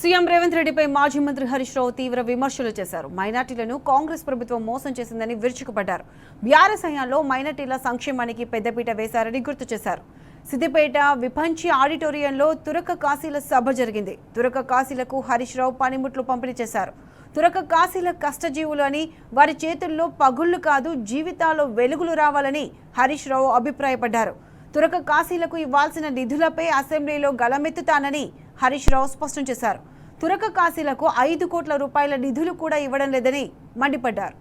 CM Revanth రెడ్డిపై మాజీ మంత్రి హరీష్ రావు తీవ్ర విమర్శలు చేశారు. మైనార్టీలను కాంగ్రెస్ ప్రభుత్వం మోసం చేసిందని విరుచుకుపడ్డారు. బీఆర్ఎస్ హయాంలో మైనార్టీల సంక్షేమానికి పెద్దపీట వేశారని గుర్తు చేశారు. సిద్దిపేట విపంచి ఆడిటోరియంలో తురక కాశీల సభ జరిగింది. తురక కాశీలకు హరీష్ రావు పనిముట్లు పంపిణీ చేశారు. తురక కాశీల కష్టజీవులు అని, వారి చేతుల్లో పగుళ్లు కాదు జీవితాల్లో వెలుగులు రావాలని హరీష్ రావు అభిప్రాయపడ్డారు. తురక కాశీలకు ఇవ్వాల్సిన నిధులపై అసెంబ్లీలో గళమెత్తుతానని హరీష్ రావు స్పష్టం చేశారు. తురక కాశీలకు 5 కోట్ల రూపాయల నిధులు కూడా ఇవ్వడం లేదని మండిపడ్డారు.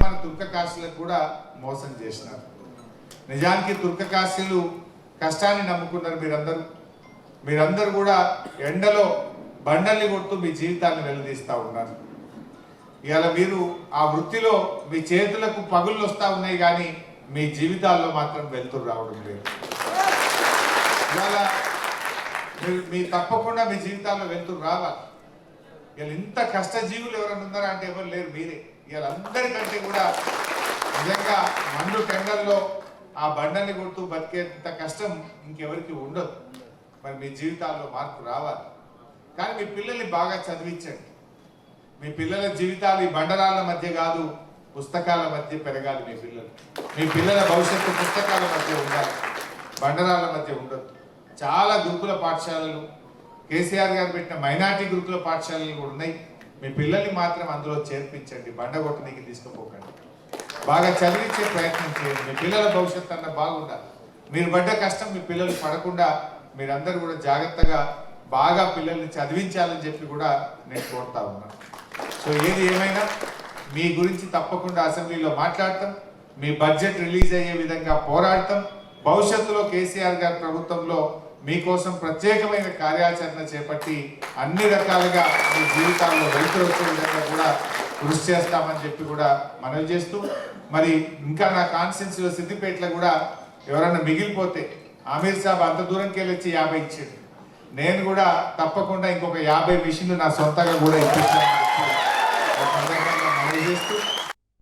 మన తుర్క కాశీలకు కూడా మోసం చేసినారు. నిజానికి తుర్క కాశీలు కష్టాన్ని నమ్ముకున్నారు. మీరందరూ కూడా ఎండలో బండల్ని కొడుతూ మీ జీవితాన్ని వెల్లదీస్తూ ఉన్నారు. ఇవాళ మీరు ఆ వృత్తిలో మీ చేతులకు పగుళ్ళు వస్తూ ఉన్నాయి, కానీ మీ జీవితాల్లో మాత్రం వెలుతురు రావడం లేదు. ఇవాళ మీ తప్పకుండా మీ జీవితాల్లో వెలుతురు రావాలి. ఇవాళ ఇంత కష్టజీవులు ఎవరైనా ఉన్నారా అంటే ఎవరు లేరు, మీరే. ఇవాళ అందరికంటే కూడా నిజంగా మండు టెండర్లో ఆ బండని కొడుతూ బతికేంత కష్టం ఇంకెవరికి ఉండదు. మరి మీ జీవితాల్లో మార్పు రావాలి. కానీ మీ పిల్లల్ని బాగా చదివించండి. మీ పిల్లల జీవితాలు ఈ బండరాళ్ళ మధ్య కాదు, పుస్తకాల మధ్య పెరగాలి. మీ పిల్లల భవిష్యత్తు పుస్తకాల మధ్య ఉండాలి, బండరాళ్ళ మధ్య ఉండదు. చాలా గురుకుల పాఠశాలలు, కేసీఆర్ గారు పెట్టిన మైనార్టీ గురుకుల పాఠశాలలు కూడా ఉన్నాయి. మీ పిల్లల్ని మాత్రం అందులో చేర్పించండి, బండగొట్టనికి తీసుకుపోకండి. బాగా చదివించే ప్రయత్నం చేయండి. మీ పిల్లల భవిష్యత్తు అన్న బాగుండాలి. మీరు పడ్డ కష్టం మీ పిల్లలు పడకుండా మీరందరూ కూడా జాగ్రత్తగా బాగా పిల్లల్ని చదివించాలని చెప్పి కూడా నేను కోరుతా ఉన్నాను. సో ఏది ఏమైనా మీ గురించి తప్పకుండా అసెంబ్లీలో మాట్లాడతాం. మీ బడ్జెట్ రిలీజ్ అయ్యే విధంగా పోరాడతాం. భవిష్యత్తులో కేసీఆర్ గారి ప్రభుత్వంలో మీకోసం ప్రత్యేకమైన కార్యాచరణ చేపట్టి అన్ని రకాలుగా మీ జీవితాల్లో వెలుతురు వచ్చే విధంగా కూడా కృషి చేస్తామని చెప్పి కూడా మనవి చేస్తూ, మరి ఇంకా నా కాన్స్టిట్యున్సీలో సిద్దిపేటలో కూడా ఎవరన్నా మిగిలిపోతే ఆమీర్ సాబ్ అంత దూరంకి వెళ్ళి 50 ఇచ్చాడు. నేను కూడా తప్పకుండా ఇంకొక 50 మిషన్లు నా సొంతంగా కూడా ఇప్పించాను మనవి చేస్తూ